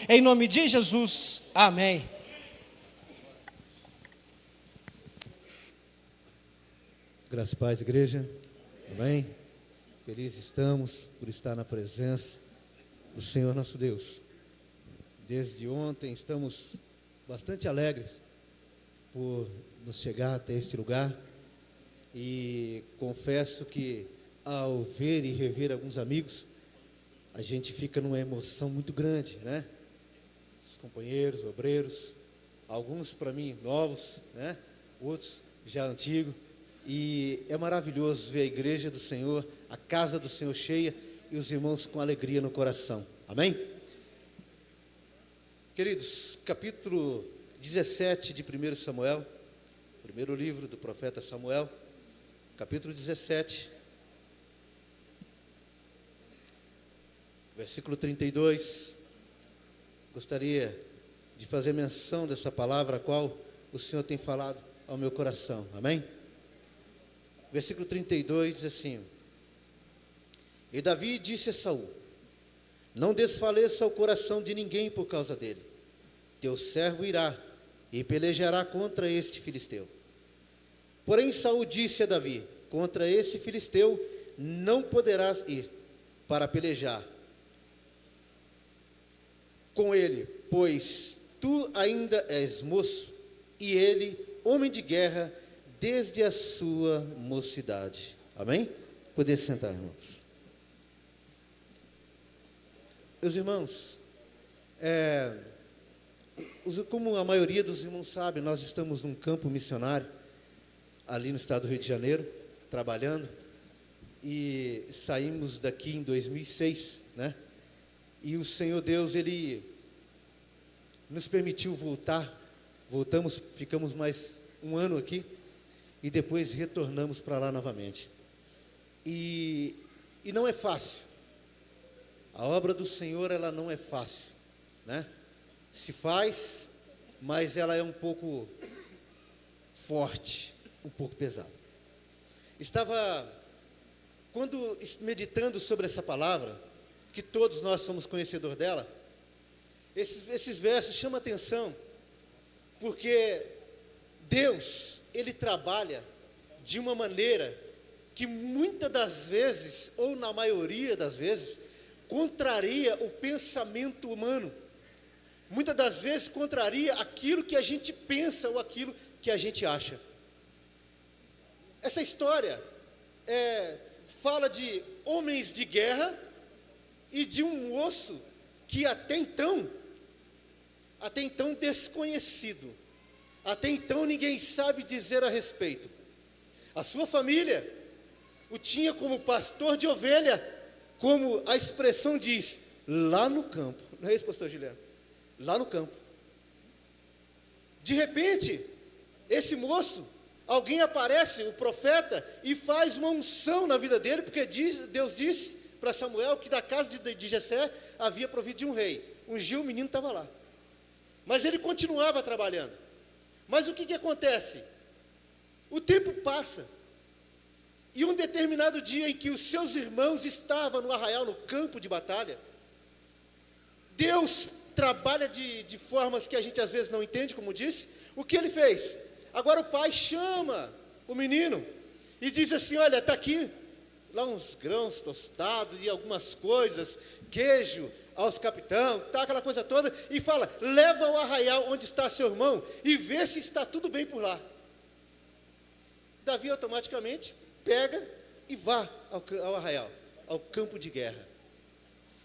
Em nome de Jesus, amém. Graças a paz, igreja. Amém. Felizes estamos por estar na presença do Senhor nosso Deus. Desde ontem estamos bastante alegres por nos chegar até este lugar. E confesso que ao ver e rever alguns amigos, a gente fica numa emoção muito grande, né? Os companheiros, obreiros, alguns para mim novos, né? Outros já antigos. E é maravilhoso ver a igreja do Senhor, a casa do Senhor cheia e os irmãos com alegria no coração. Amém? Queridos, capítulo 17 de 1 Samuel, primeiro livro do profeta Samuel, capítulo 17, versículo 32, gostaria de fazer menção dessa palavra a qual o Senhor tem falado ao meu coração, amém? Versículo 32 diz assim: E Davi disse a Saul: Não desfaleça o coração de ninguém por causa dele, teu servo irá e pelejará contra este filisteu. Porém Saul disse a Davi: Contra esse filisteu não poderás ir para pelejar com ele, pois tu ainda és moço, e ele, homem de guerra, desde a sua mocidade. Amém? Poder sentar, irmãos. Meus irmãos, como a maioria dos irmãos sabe, nós estamos num campo missionário, ali no estado do Rio de Janeiro, trabalhando, e saímos daqui em 2006, né? E o Senhor Deus, Ele nos permitiu voltamos, ficamos mais um ano aqui, e depois retornamos para lá novamente. E não é fácil, a obra do Senhor, ela não é fácil, né? Se faz, mas ela é um pouco forte, um pouco pesada. Quando meditando sobre essa palavra, que todos nós somos conhecedores dela, esses versos chamam a atenção, porque Deus, Ele trabalha de uma maneira que muitas das vezes, ou na maioria das vezes, contraria o pensamento humano. Muitas das vezes contraria aquilo que a gente pensa ou aquilo que a gente acha. Essa história fala de homens de guerra e de um moço que até então desconhecido, até então ninguém sabe dizer a respeito. A sua família o tinha como pastor de ovelha, como a expressão diz, lá no campo. Não é isso, pastor Juliano? Lá no campo. De repente, esse moço, alguém aparece, o profeta, e faz uma unção na vida dele, porque Deus disse para Samuel que da casa de Jessé havia provido de um rei. Ungiu, o menino estava lá. Mas ele continuava trabalhando. Mas o que acontece? O tempo passa. E um determinado dia em que os seus irmãos estavam no arraial, no campo de batalha, Deus trabalha de formas que a gente às vezes não entende, como disse. O que ele fez? Agora o pai chama o menino e diz assim: olha, está aqui, lá uns grãos tostados e algumas coisas, queijo aos capitão, tá, aquela coisa toda, e fala: leva ao arraial onde está seu irmão e vê se está tudo bem por lá. Davi automaticamente pega e vá ao arraial, ao campo de guerra.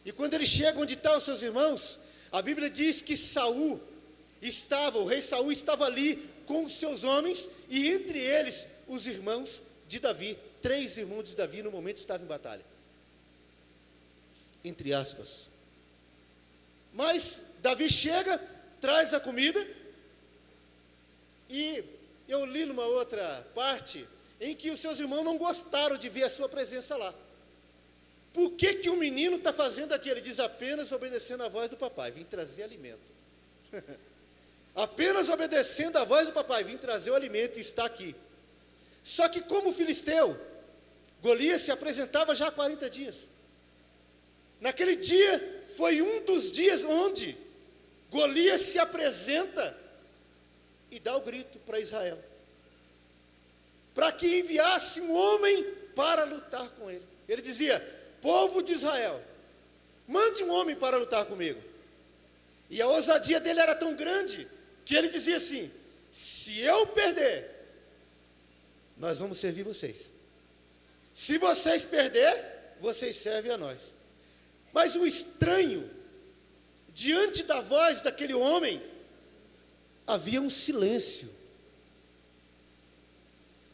E quando ele chega onde estão os seus irmãos, a Bíblia diz que o rei Saul estava ali com os seus homens, e entre eles os irmãos de Davi, 3 irmãos de Davi no momento estavam em batalha. Entre aspas. Mas Davi chega, traz a comida, e eu li numa outra parte, em que os seus irmãos não gostaram de ver a sua presença lá. Por que o menino está fazendo aquilo? Ele diz: apenas obedecendo a voz do papai, vim trazer alimento. Apenas obedecendo a voz do papai, vim trazer o alimento e está aqui. Só que como o filisteu, Golias se apresentava já há 40 dias. Naquele dia, foi um dos dias onde Golias se apresenta e dá o grito para Israel, para que enviasse um homem para lutar com ele. Ele dizia: povo de Israel, mande um homem para lutar comigo. E a ousadia dele era tão grande que ele dizia assim: se eu perder, nós vamos servir vocês. Se vocês perder, vocês servem a nós. Mas o estranho, diante da voz daquele homem, havia um silêncio.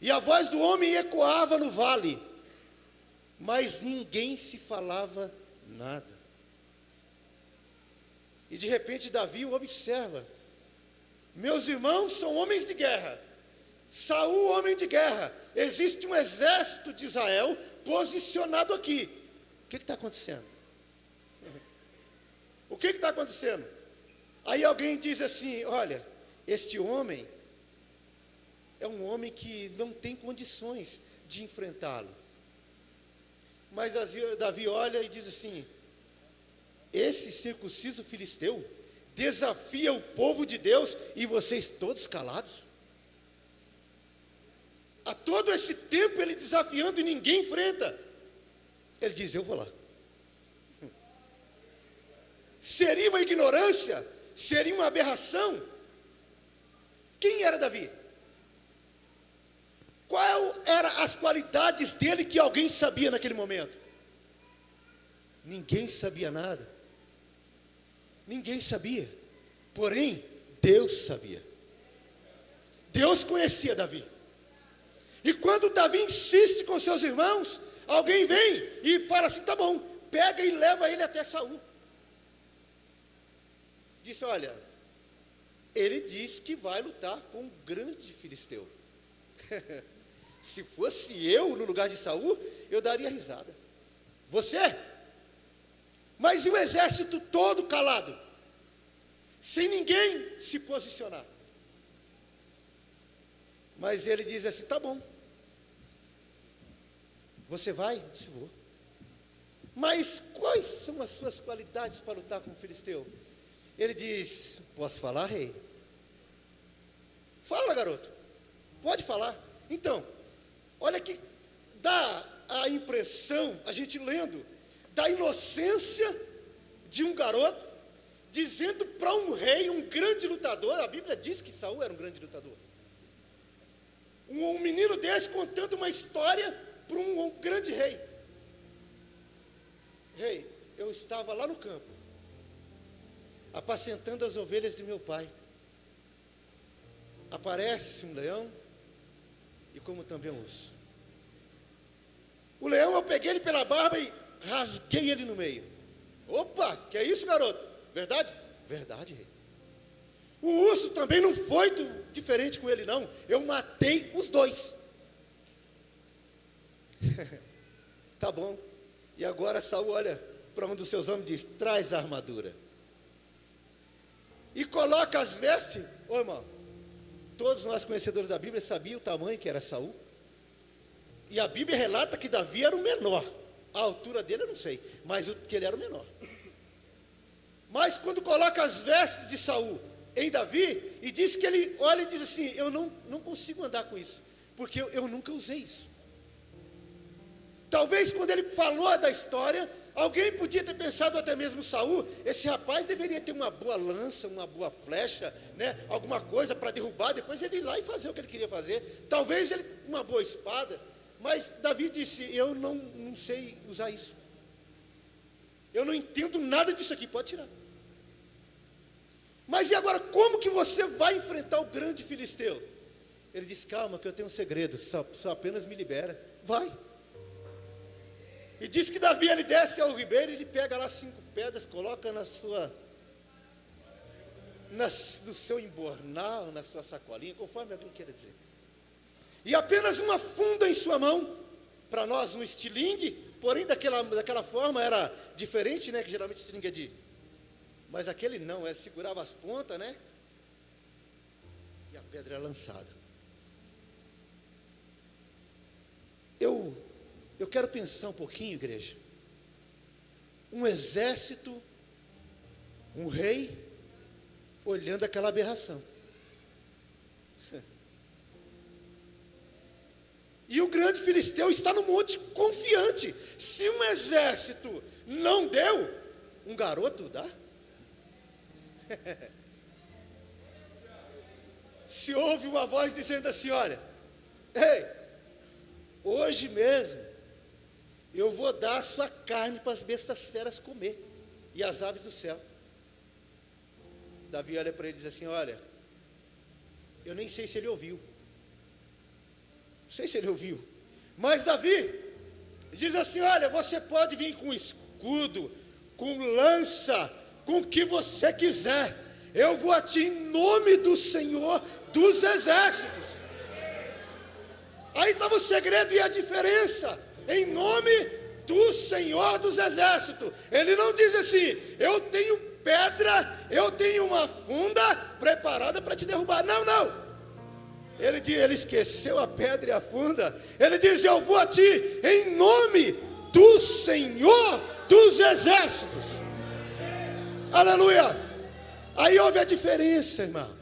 E a voz do homem ecoava no vale, mas ninguém se falava nada. E de repente Davi o observa: meus irmãos são homens de guerra, Saul homem de guerra, existe um exército de Israel posicionado aqui. O que está acontecendo? O que está acontecendo? Aí alguém diz assim: olha, este homem é um homem que não tem condições de enfrentá-lo. Mas Davi olha e diz assim: esse circunciso filisteu desafia o povo de Deus e vocês todos calados? Há todo esse tempo ele desafiando e ninguém enfrenta. Ele diz: eu vou lá. Seria uma ignorância? Seria uma aberração? Quem era Davi? Qual eram as qualidades dele que alguém sabia naquele momento? Ninguém sabia nada. Ninguém sabia. Porém, Deus sabia. Deus conhecia Davi. E quando Davi insiste com seus irmãos, alguém vem e fala assim: tá bom, pega e leva ele até Saul. Disse: olha, ele diz que vai lutar com um grande filisteu. Se fosse eu no lugar de Saul, eu daria risada. Você? Mas e o exército todo calado, sem ninguém se posicionar? Mas ele diz assim: tá bom. Você vai? Disse: vou. Mas quais são as suas qualidades para lutar com o filisteu? Ele diz: posso falar, rei? Fala, garoto. Pode falar. Então, olha que dá a impressão, a gente lendo, da inocência de um garoto, dizendo para um rei, um grande lutador. A Bíblia diz que Saul era um grande lutador. Um menino desse contando uma história para um grande rei. Rei, eu estava lá no campo, apacentando as ovelhas de meu pai. Aparece um leão, e como também um urso. O leão, eu peguei ele pela barba e rasguei ele no meio. Opa, que é isso, garoto? Verdade? Verdade, rei. O urso também não foi diferente com ele, não. Eu matei os dois. Tá bom. E agora Saul olha para um dos seus homens e diz: traz a armadura. E coloca as vestes. Ô irmão, todos nós conhecedores da Bíblia sabiam o tamanho que era Saul. E a Bíblia relata que Davi era o menor. A altura dele eu não sei, mas que ele era o menor. Mas quando coloca as vestes de Saul em Davi, e diz que ele olha e diz assim: eu não consigo andar com isso, porque eu nunca usei isso. Talvez quando ele falou da história, alguém podia ter pensado, até mesmo Saul, esse rapaz deveria ter uma boa lança, uma boa flecha, né, alguma coisa para derrubar, depois ele ir lá e fazer o que ele queria fazer. Talvez ele uma boa espada. Mas Davi disse: eu não sei usar isso. Eu não entendo nada disso aqui, pode tirar. Mas e agora, como que você vai enfrentar o grande filisteu? Ele disse: calma, que eu tenho um segredo, só apenas me libera. Vai. E diz que Davi, ele desce ao ribeiro, ele pega lá 5 pedras, coloca no seu embornal, na sua sacolinha, conforme alguém queira dizer. E apenas uma funda em sua mão, para nós um estilingue, porém daquela forma era diferente, né, que geralmente estilingue é de... Mas aquele não, ele segurava as pontas, né? E a pedra era lançada. Eu quero pensar um pouquinho, igreja. Um exército Um rei olhando aquela aberração. E o grande filisteu está no monte confiante. Se um exército não deu, um garoto dá? Se ouve uma voz dizendo assim: olha, ei, hoje mesmo eu vou dar a sua carne para as bestas feras comer e as aves do céu. Davi olha para ele e diz assim: olha, eu nem sei se ele ouviu. Não sei se ele ouviu. Mas Davi diz assim: olha, você pode vir com escudo, com lança, com o que você quiser. Eu vou a ti em nome do Senhor dos exércitos. Aí estava o segredo e a diferença. Em nome do Senhor dos exércitos. Ele não diz assim: eu tenho pedra, eu tenho uma funda preparada para te derrubar. Não, não. Ele esqueceu a pedra e a funda. Ele diz: eu vou a ti em nome do Senhor dos exércitos. Aleluia. Aí houve a diferença, irmão.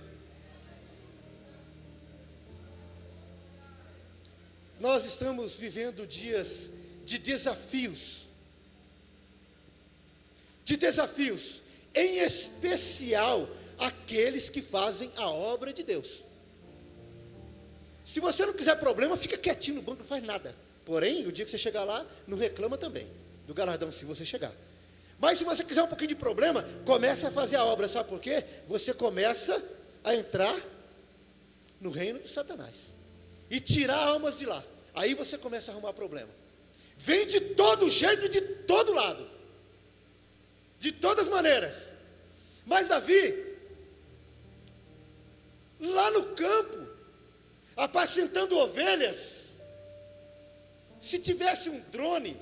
Nós estamos vivendo dias de desafios. De desafios, em especial aqueles que fazem a obra de Deus. Se você não quiser problema, fica quietinho no banco, não faz nada. Porém, o dia que você chegar lá, não reclama também do galardão, se você chegar. Mas se você quiser um pouquinho de problema, comece a fazer a obra, sabe por quê? Você começa a entrar no reino de Satanás e tirar almas de lá. Aí você começa a arrumar problema. Vem de todo jeito, de todo lado, de todas as maneiras. Mas Davi, lá no campo, apacentando ovelhas, se tivesse um drone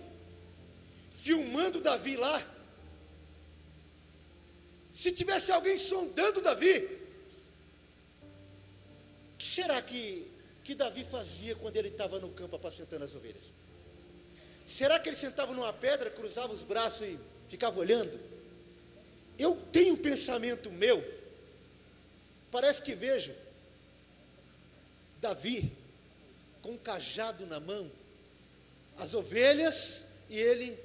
filmando Davi lá, se tivesse alguém sondando Davi, o que será que Davi fazia quando ele estava no campo apacentando as ovelhas? Será que ele sentava numa pedra, cruzava os braços e ficava olhando? Eu tenho um pensamento meu, parece que vejo Davi com um cajado na mão, as ovelhas e ele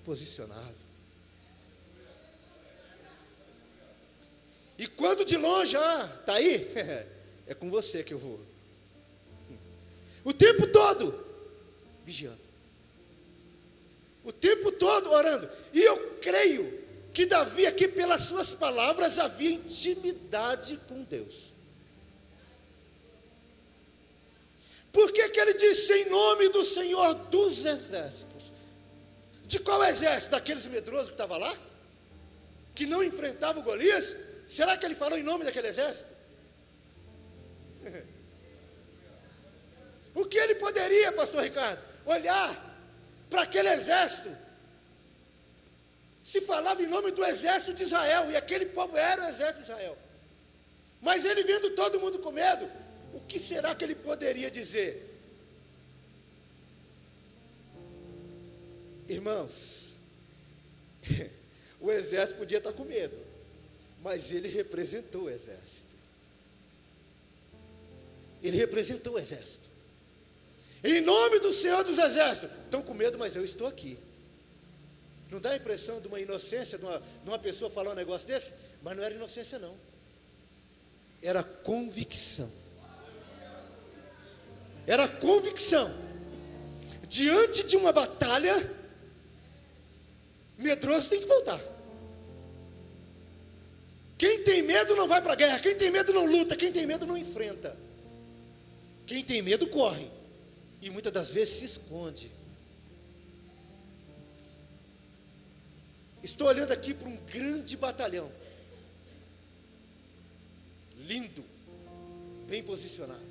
posicionado. E quando de longe, está aí? É com você que eu vou. O tempo todo vigiando. O tempo todo orando. E eu creio que Davi aqui, pelas suas palavras, havia intimidade com Deus. Por que ele disse em nome do Senhor dos exércitos? De qual exército? Daqueles medrosos que estavam lá? Que não enfrentavam Golias? Será que ele falou em nome daquele exército? O que ele poderia, pastor Ricardo, olhar para aquele exército? Se falava em nome do exército de Israel, e aquele povo era o exército de Israel. Mas ele vendo todo mundo com medo, o que será que ele poderia dizer? Irmãos, o exército podia estar com medo, mas ele representou o exército. Ele representou o exército. Em nome do Senhor dos exércitos. Estão com medo, mas eu estou aqui. Não dá a impressão de uma inocência, de uma pessoa falar um negócio desse? Mas não era inocência, não. Era convicção. Era convicção. Diante de uma batalha, medroso tem que voltar. Quem tem medo não vai para a guerra. Quem tem medo não luta. Quem tem medo não enfrenta. Quem tem medo corre. E muitas das vezes se esconde. Estou olhando aqui para um grande batalhão. Lindo. Bem posicionado.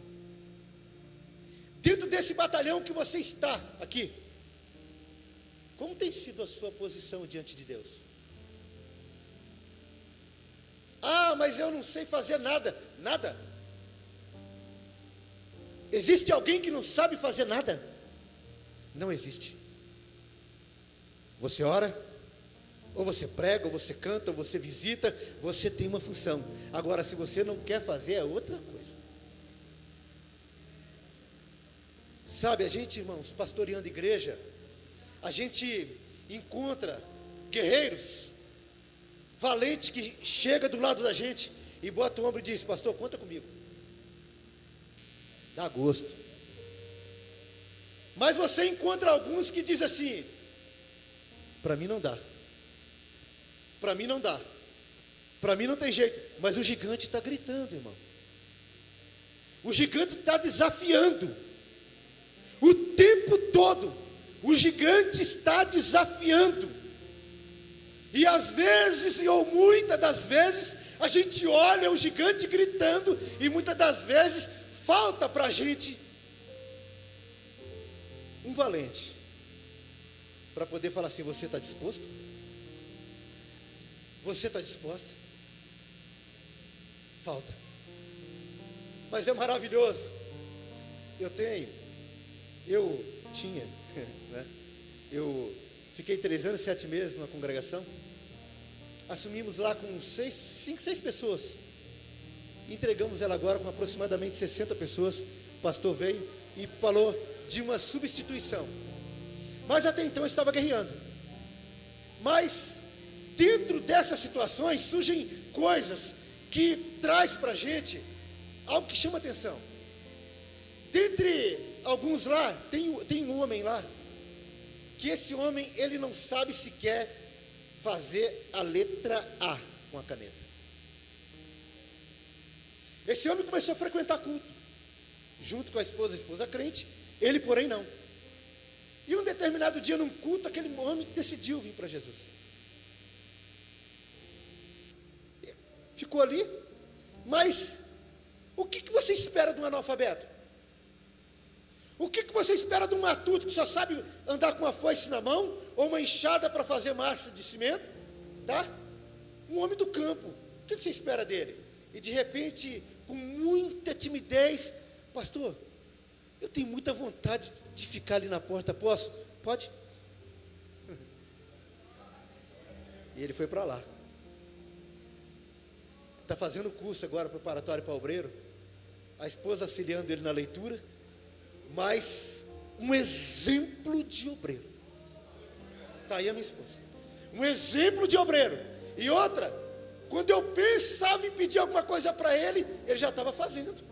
Dentro desse batalhão que você está aqui, como tem sido a sua posição diante de Deus? Ah, mas eu não sei fazer nada. Nada? Existe alguém que não sabe fazer nada? Não existe. Você ora, Ou você prega, ou você canta, ou você visita, você tem uma função. Agora, se você não quer fazer, é outra coisa. Sabe, a gente, irmãos, pastoreando igreja, a gente encontra guerreiros, valentes, que chega do lado da gente e bota o ombro e diz: pastor, conta comigo. Dá gosto. Mas você encontra alguns que dizem assim: para mim não dá. Para mim não dá. Para mim não tem jeito. Mas o gigante está gritando, irmão. O gigante está desafiando. O tempo todo, o gigante está desafiando. E às vezes, ou muitas das vezes, a gente olha o gigante gritando, e muitas das vezes falta para a gente um valente, para poder falar assim: você está disposto? Você está disposta? Falta. Mas é maravilhoso. Eu tinha, né? Eu fiquei 3 anos e 7 meses numa congregação. Assumimos lá com 5, 6 pessoas. Entregamos ela agora com aproximadamente 60 pessoas. O pastor veio e falou de uma substituição. Mas até então eu estava guerreando. Mas dentro dessas situações surgem coisas que traz para a gente algo que chama atenção. Dentre alguns lá, tem um homem lá, que esse homem, ele não sabe sequer fazer a letra A com a caneta. Esse homem começou a frequentar culto, junto com a esposa crente, ele porém não. E um determinado dia num culto, aquele homem decidiu vir para Jesus. Ficou ali, mas o que você espera de um analfabeto? O que você espera de um matuto que só sabe andar com uma foice na mão, ou uma enxada para fazer massa de cimento, tá? Um homem do campo, o que você espera dele? E de repente, com muita timidez: pastor, eu tenho muita vontade de ficar ali na porta, posso? Pode? E ele foi para lá. Está fazendo curso agora preparatório para obreiro, a esposa auxiliando ele na leitura, mas um exemplo de obreiro. Está aí a minha esposa, um exemplo de obreiro. E outra, quando eu pensava em pedir alguma coisa para ele, ele já estava fazendo.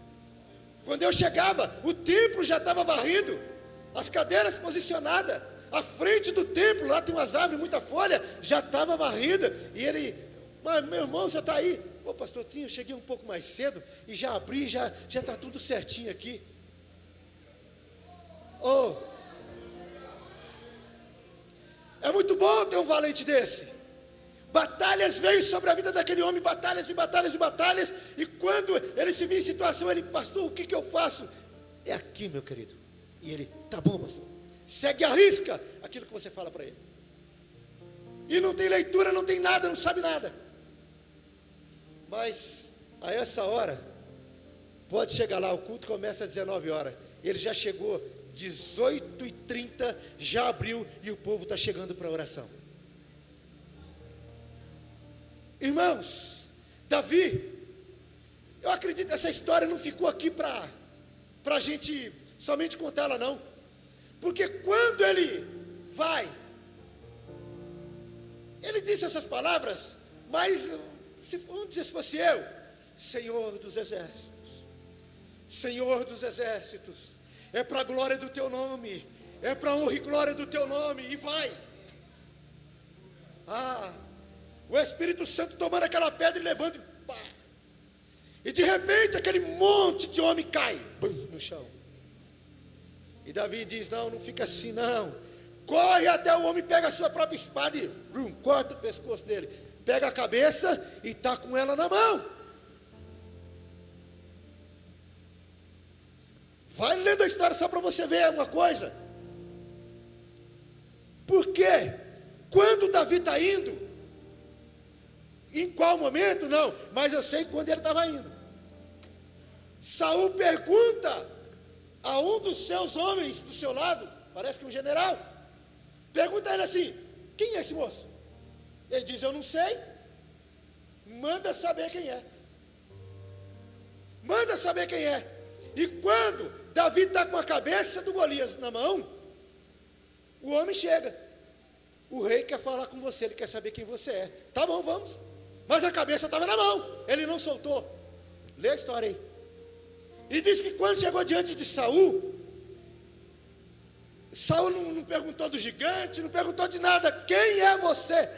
Quando eu chegava, o templo já estava varrido, as cadeiras posicionadas, a frente do templo, lá tem umas árvores, muita folha, já estava varrida. E ele: mas meu irmão, você está aí? Ô pastor, eu cheguei um pouco mais cedo e já abri, já está tudo certinho aqui. Oh, é muito bom ter um valente desse. Batalhas veio sobre a vida daquele homem, batalhas e batalhas e batalhas. E quando ele se viu em situação, ele: pastor, o que eu faço? É aqui, meu querido. E ele: tá bom, pastor. Segue a risca aquilo que você fala para ele. E não tem leitura, não tem nada, não sabe nada. Mas a essa hora, pode chegar lá, o culto começa às 19 horas. Ele já chegou 18h30, já abriu, e o povo está chegando para a oração. Irmãos, Davi, eu acredito que essa história não ficou aqui para a gente somente contar ela, não. Porque quando ele vai, ele disse essas palavras, mas vamos dizer, se fosse eu: Senhor dos exércitos, Senhor dos exércitos, é para a glória do teu nome, é para a honra e glória do teu nome, e vai. O Espírito Santo tomando aquela pedra e levando, pá. E de repente aquele monte de homem cai, bum, no chão. E Davi diz: não fica assim não. Corre até o homem, pega a sua própria espada e corta o pescoço dele. Pega a cabeça e está com ela na mão. Vai lendo a história só para você ver uma coisa. Porque quando Davi está indo, em qual momento? Não, mas eu sei quando ele estava indo. Saul pergunta a um dos seus homens do seu lado, parece que um general, pergunta a ele assim: quem é esse moço? Ele diz: eu não sei. Manda saber quem é. Manda saber quem é. E quando Davi está com a cabeça do Golias na mão, o homem chega. O rei quer falar com você, ele quer saber quem você é. Tá bom, vamos. Mas a cabeça estava na mão, ele não soltou. Lê a história aí. E diz que quando chegou diante de Saul, Saul não perguntou do gigante, não perguntou de nada. Quem é você?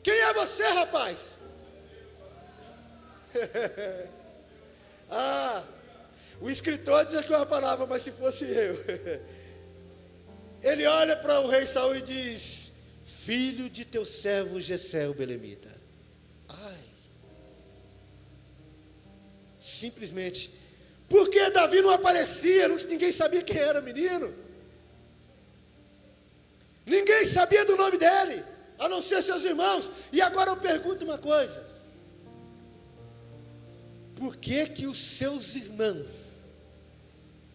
Quem é você, rapaz? O escritor diz aqui uma palavra, mas se fosse eu. Ele olha para o rei Saul e diz: filho de teu servo Jessé o belemita. Ai. Simplesmente. Porque Davi não aparecia, ninguém sabia quem era menino. Ninguém sabia do nome dele, a não ser seus irmãos. E agora eu pergunto uma coisa: por que os seus irmãos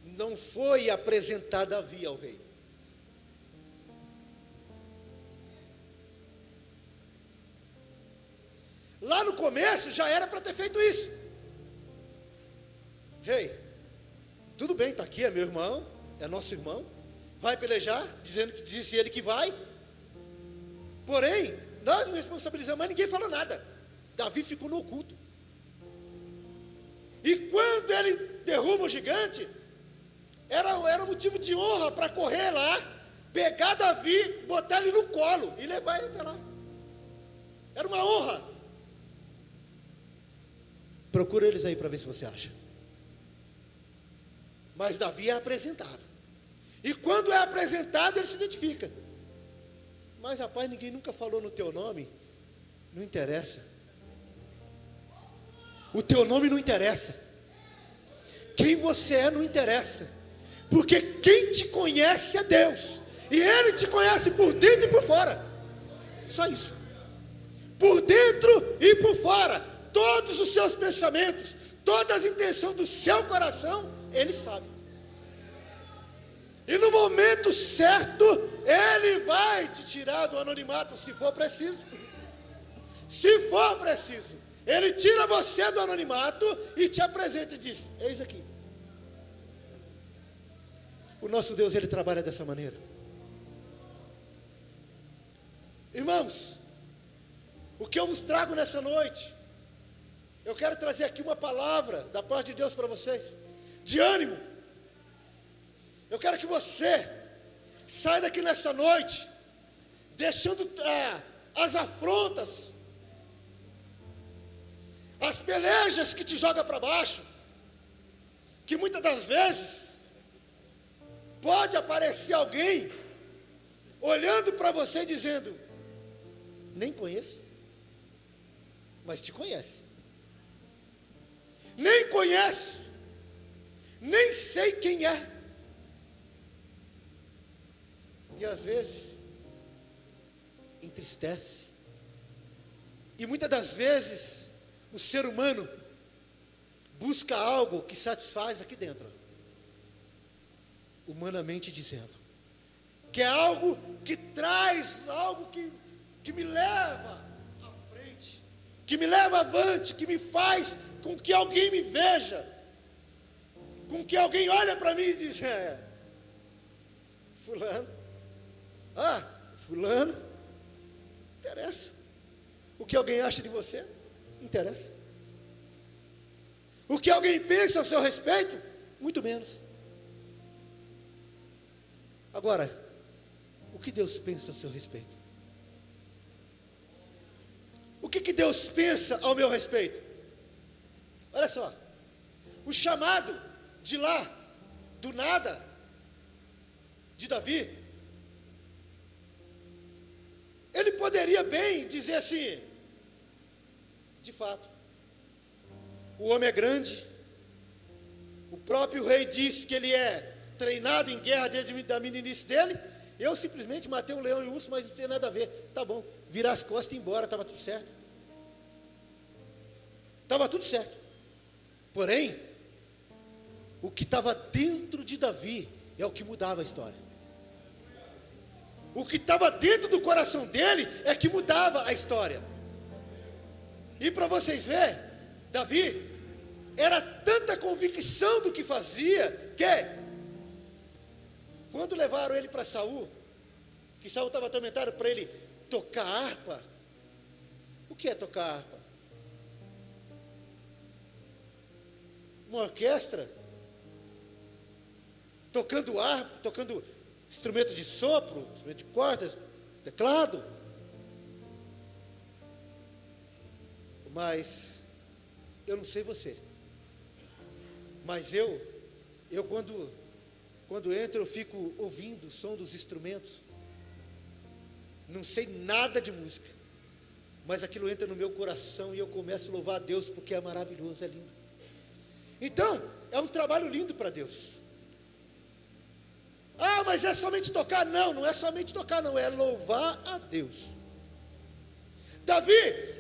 não foi apresentar Davi ao rei? Lá no começo já era para ter feito isso. Rei, tudo bem, está aqui, é meu irmão, é nosso irmão, vai pelejar, disse ele que vai. Porém, nós nos responsabilizamos, mas ninguém falou nada. Davi ficou no oculto. E quando ele derruba o gigante, era motivo de honra para correr lá, pegar Davi, botar ele no colo e levar ele até lá. Era uma honra. Procura eles aí para ver se você acha. Mas Davi é apresentado. E quando é apresentado, ele se identifica. Mas rapaz, ninguém nunca falou no teu nome. Não interessa. O teu nome não interessa. Quem você é não interessa. Porque quem te conhece é Deus. E Ele te conhece por dentro e por fora. Só isso. Por dentro e por fora. Todos os seus pensamentos, todas as intenções do seu coração, Ele sabe. E no momento certo, Ele vai te tirar do anonimato, se for preciso. Se for preciso. Ele tira você do anonimato e te apresenta e diz: eis aqui. O nosso Deus, Ele trabalha dessa maneira. Irmãos, o que eu vos trago nessa noite, eu quero trazer aqui uma palavra da parte de Deus para vocês, de ânimo. Eu quero que você saia daqui nessa noite, deixando as afrontas, as pelejas que te jogam para baixo, que muitas das vezes pode aparecer alguém olhando para você dizendo: nem conheço, mas te conhece. Nem conheço, nem sei quem é. E às vezes entristece. E muitas das vezes o ser humano busca algo que satisfaz aqui dentro, humanamente dizendo, que é algo que traz algo que me leva à frente, que me leva avante, que me faz com que alguém me veja, com que alguém olhe para mim e diz: fulano, interessa. O que alguém acha de você, não interessa. O que alguém pensa ao seu respeito, muito menos. Agora, o que Deus pensa ao seu respeito? O que Deus pensa ao meu respeito? Olha só, o chamado de lá, do nada, de Davi, ele poderia bem dizer assim: de fato, o homem é grande, o próprio rei disse que ele é treinado em guerra desde a meninice dele, eu simplesmente matei um leão e um urso, mas não tem nada a ver. Tá bom, virar as costas e ir embora, estava tudo certo. Estava tudo certo. Porém, o que estava dentro de Davi é o que mudava a história. O que estava dentro do coração dele é que mudava a história. E para vocês verem, Davi era tanta convicção do que fazia, que quando levaram ele para Saul, que Saul estava atormentado para ele tocar harpa. O que é tocar harpa? Uma orquestra, tocando harpa, tocando instrumento de sopro, instrumento de cordas, teclado. Mas eu não sei você, mas eu quando entro eu fico ouvindo o som dos instrumentos. Não sei nada de música, mas aquilo entra no meu coração e eu começo a louvar a Deus porque é maravilhoso, é lindo. Então, é um trabalho lindo para Deus. Ah, mas é somente tocar? Não, não é somente tocar, não, é louvar a Deus. Davi,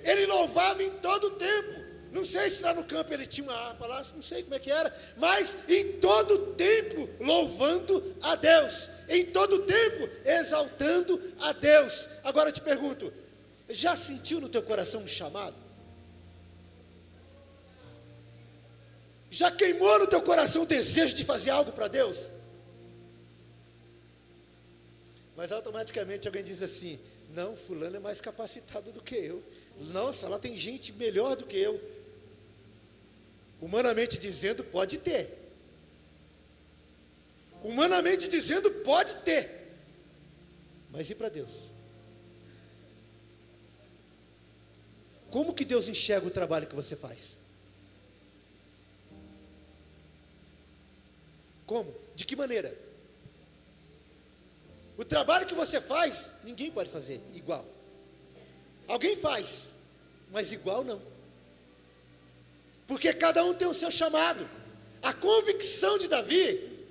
ele louvava em todo o tempo. Não sei se lá no campo ele tinha uma harpa lá, não sei como é que era, mas em todo o tempo louvando a Deus, em todo o tempo exaltando a Deus. Agora eu te pergunto, já sentiu no teu coração um chamado? Já queimou no teu coração o desejo de fazer algo para Deus? Mas automaticamente alguém diz assim: não, fulano é mais capacitado do que eu. Nossa, lá tem gente melhor do que eu. Humanamente dizendo, pode ter. Humanamente dizendo, pode ter. Mas e para Deus? Como que Deus enxerga o trabalho que você faz? Como? De que maneira? O trabalho que você faz, ninguém pode fazer igual. Alguém faz, mas igual não. Porque cada um tem o seu chamado. A convicção de Davi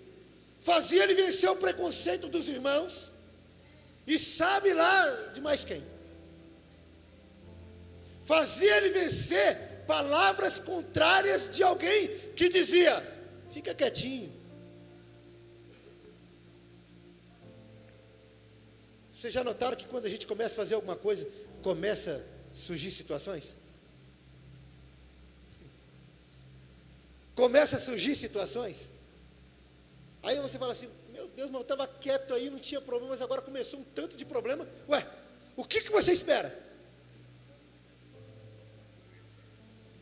fazia ele vencer o preconceito dos irmãos. E sabe lá de mais quem? Fazia ele vencer palavras contrárias de alguém que dizia: fica quietinho. Vocês já notaram que quando a gente começa a fazer alguma coisa, começa a surgir situações? Começa a surgir situações. Aí você fala assim: meu Deus, mas eu estava quieto aí, não tinha problema, mas agora começou um tanto de problema. Ué, o que você espera?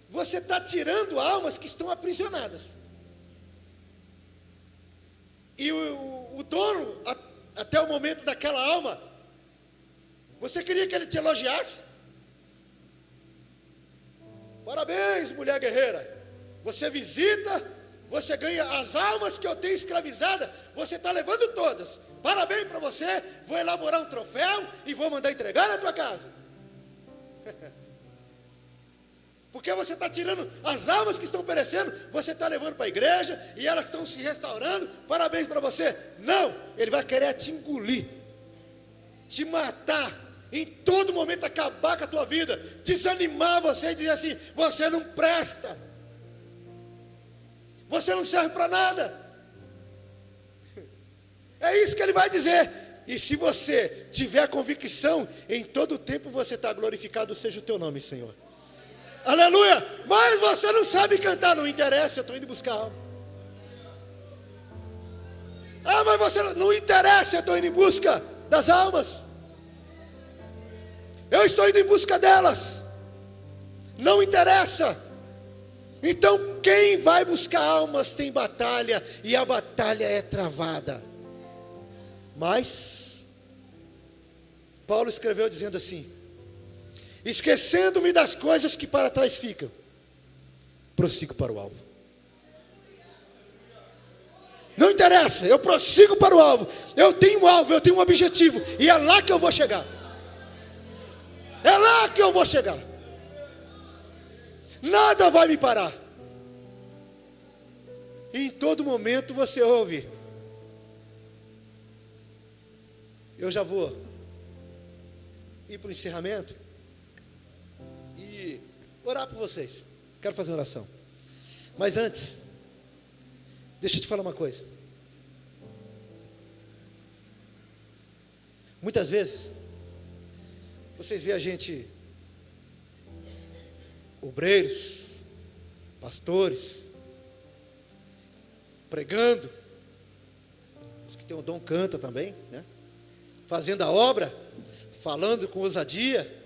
Você está tirando almas que estão aprisionadas. E o dono, até o momento daquela alma, você queria que ele te elogiasse? Parabéns, mulher guerreira. Você visita, você ganha as almas que eu tenho escravizada, você está levando todas. Parabéns para você, vou elaborar um troféu e vou mandar entregar na tua casa. Porque você está tirando as almas que estão perecendo, você está levando para a igreja e elas estão se restaurando. Parabéns para você. Não, ele vai querer te engolir, te matar, em todo momento acabar com a tua vida, desanimar você e dizer assim: você não presta. Você não serve para nada. É isso que ele vai dizer. E se você tiver convicção, em todo tempo você está glorificado seja o teu nome, Senhor. Aleluia. Mas você não sabe cantar, não interessa, eu estou indo buscar alma. Ah, mas você não interessa, eu estou indo em busca das almas. Eu estou indo em busca delas. Não interessa. Então quem vai buscar almas tem batalha, e a batalha é travada. Mas Paulo escreveu dizendo assim: esquecendo-me das coisas que para trás ficam, prossigo para o alvo. Não interessa, eu prossigo para o alvo. Eu tenho um alvo, eu tenho um objetivo, e é lá que eu vou chegar. É lá que eu vou chegar. Nada vai me parar. E em todo momento você ouve: eu já vou ir para o encerramento e orar por vocês. Quero fazer uma oração. Mas antes, deixa eu te falar uma coisa. Muitas vezes, vocês veem a gente, obreiros, pastores, pregando, os que têm o dom canta também, né? Fazendo a obra, falando com ousadia,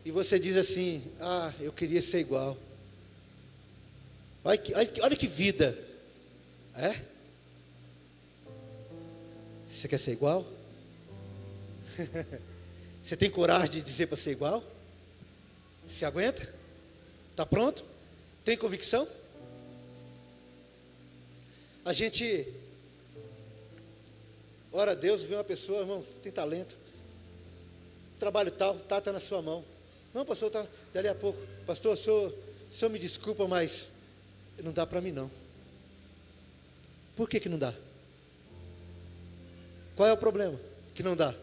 e você diz assim: ah, eu queria ser igual. Olha que vida, é? Você quer ser igual? Você tem coragem de dizer para ser igual? Se aguenta? Está pronto? Tem convicção? A gente ora a Deus, vê uma pessoa, irmão, tem talento, trabalho tal, está na sua mão. Não, pastor, está dali a pouco. Pastor, o senhor me desculpa, mas não dá para mim não. Por que não dá? Qual é o problema que não dá?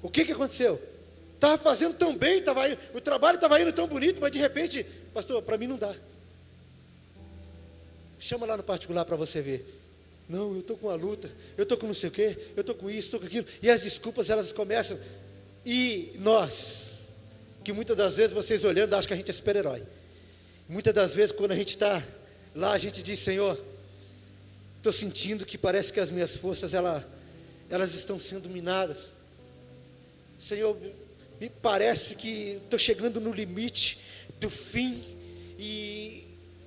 O que aconteceu? Estava fazendo tão bem, o trabalho estava indo tão bonito, mas de repente, pastor, para mim não dá. Chama lá no particular para você ver. Não, eu estou com a luta, eu estou com não sei o quê, eu estou com isso, estou com aquilo. E as desculpas, elas começam. E nós, que muitas das vezes vocês olhando, acham que a gente é super-herói. Muitas das vezes, quando a gente está lá, a gente diz: Senhor, estou sentindo que parece que as minhas forças, elas estão sendo minadas. Senhor, me parece que estou chegando no limite do fim, e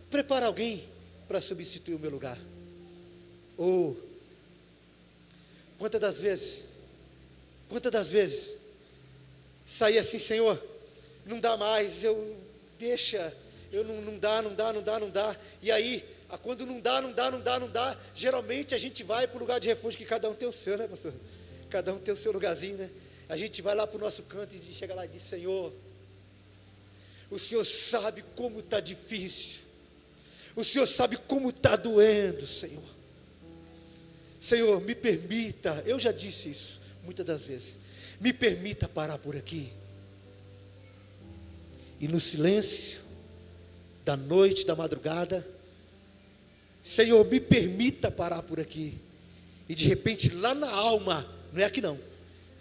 prepara alguém para substituir o meu lugar. Ou, quantas das vezes, sair assim: Senhor, não dá mais, não dá, e aí, quando não dá, geralmente a gente vai para o lugar de refúgio, que cada um tem o seu, né, pastor? Cada um tem o seu lugarzinho, né? A gente vai lá para o nosso canto e chega lá e diz: Senhor, o Senhor sabe como está difícil, o Senhor sabe como está doendo, Senhor. Senhor, me permita, eu já disse isso muitas das vezes, me permita parar por aqui. E no silêncio da noite, da madrugada, Senhor, me permita parar por aqui. E de repente, lá na alma, não é aqui não,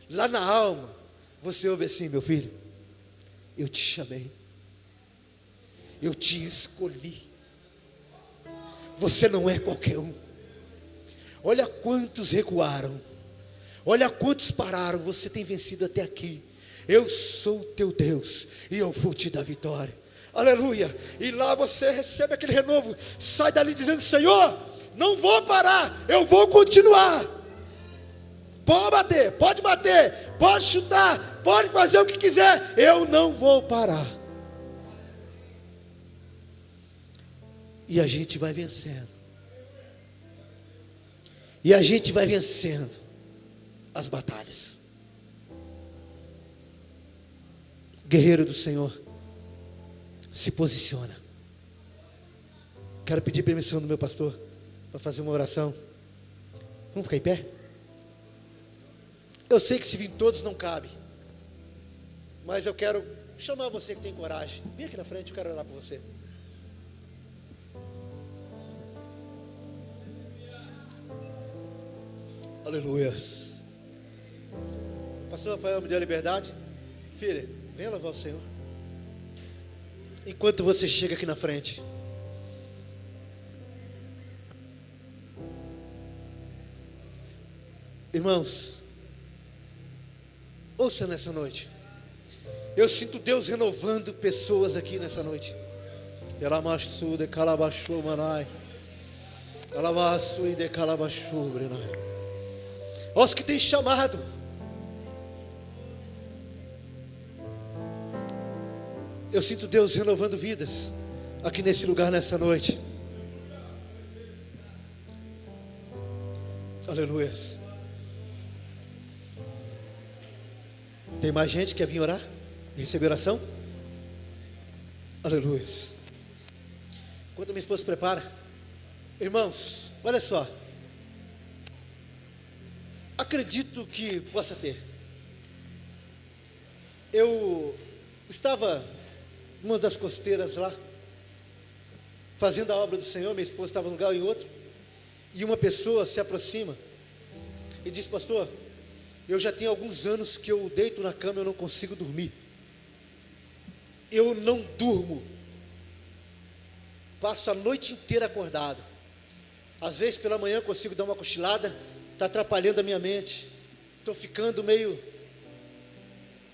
lá na alma, você ouve assim: meu filho, eu te chamei, eu te escolhi, você não é qualquer um. Olha quantos recuaram, olha quantos pararam, você tem vencido até aqui. Eu sou o teu Deus e eu vou te dar vitória. Aleluia. E lá você recebe aquele renovo, sai dali dizendo: Senhor, não vou parar, eu vou continuar. Pode bater, pode chutar, pode fazer o que quiser, eu não vou parar. E a gente vai vencendo. E a gente vai vencendo as batalhas. Guerreiro do Senhor, se posiciona. Quero pedir permissão do meu pastor para fazer uma oração. Vamos ficar em pé? Eu sei que se vir todos não cabe, mas eu quero chamar você que tem coragem. Vem aqui na frente, eu quero orar por você. Aleluia. Pastor Rafael me deu a liberdade. Filha, venha louvar o Senhor. Enquanto você chega aqui na frente, irmãos, ouça nessa noite. Eu sinto Deus renovando pessoas aqui nessa noite. Elamassu de calabashu manai. Alamassu de calabashu brenai. Os que tem chamado. Eu sinto Deus renovando vidas aqui nesse lugar nessa noite. Aleluia. Tem mais gente que quer vir orar e receber oração? Aleluia. Enquanto a minha esposa se prepara, irmãos, olha só. Acredito que possa ter. Eu estava numa das costeiras lá, fazendo a obra do Senhor. Minha esposa estava num lugar e outro, e uma pessoa se aproxima e diz: pastor, Eu já tenho alguns anos que eu deito na cama e eu não consigo dormir. Eu não durmo. Passo a noite inteira acordado. Às vezes pela manhã eu consigo dar uma cochilada, está atrapalhando a minha mente. Estou ficando meio...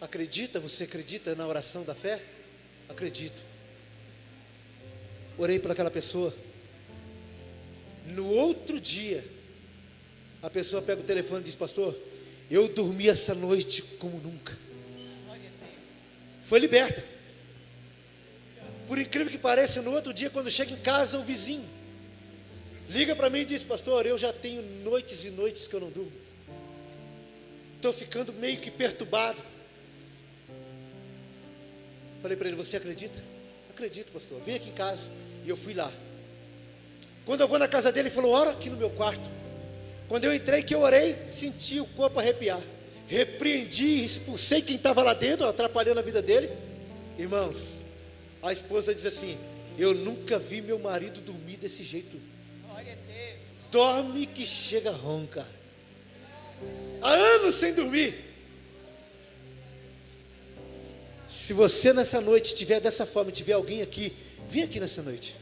Acredita? Você acredita na oração da fé? Acredito. Orei por aquela pessoa. No outro dia, a pessoa pega o telefone e diz: pastor, eu dormi essa noite como nunca. Foi liberta. Por incrível que pareça, no outro dia, quando chega em casa, o vizinho liga para mim e diz: pastor, eu já tenho noites e noites que eu não durmo. Estou ficando meio que perturbado. Falei para ele: você acredita? Acredito, pastor, vem aqui em casa. E eu fui lá. Quando eu vou na casa dele, ele falou: ora aqui no meu quarto. Quando eu entrei, que eu orei, senti o corpo arrepiar. Repreendi, expulsei quem estava lá dentro, atrapalhando a vida dele. Irmãos, a esposa diz assim: eu nunca vi meu marido dormir desse jeito. Glória a Deus. Dorme que chega ronca. Há anos sem dormir. Se você nessa noite estiver dessa forma, tiver alguém aqui, vem aqui nessa noite.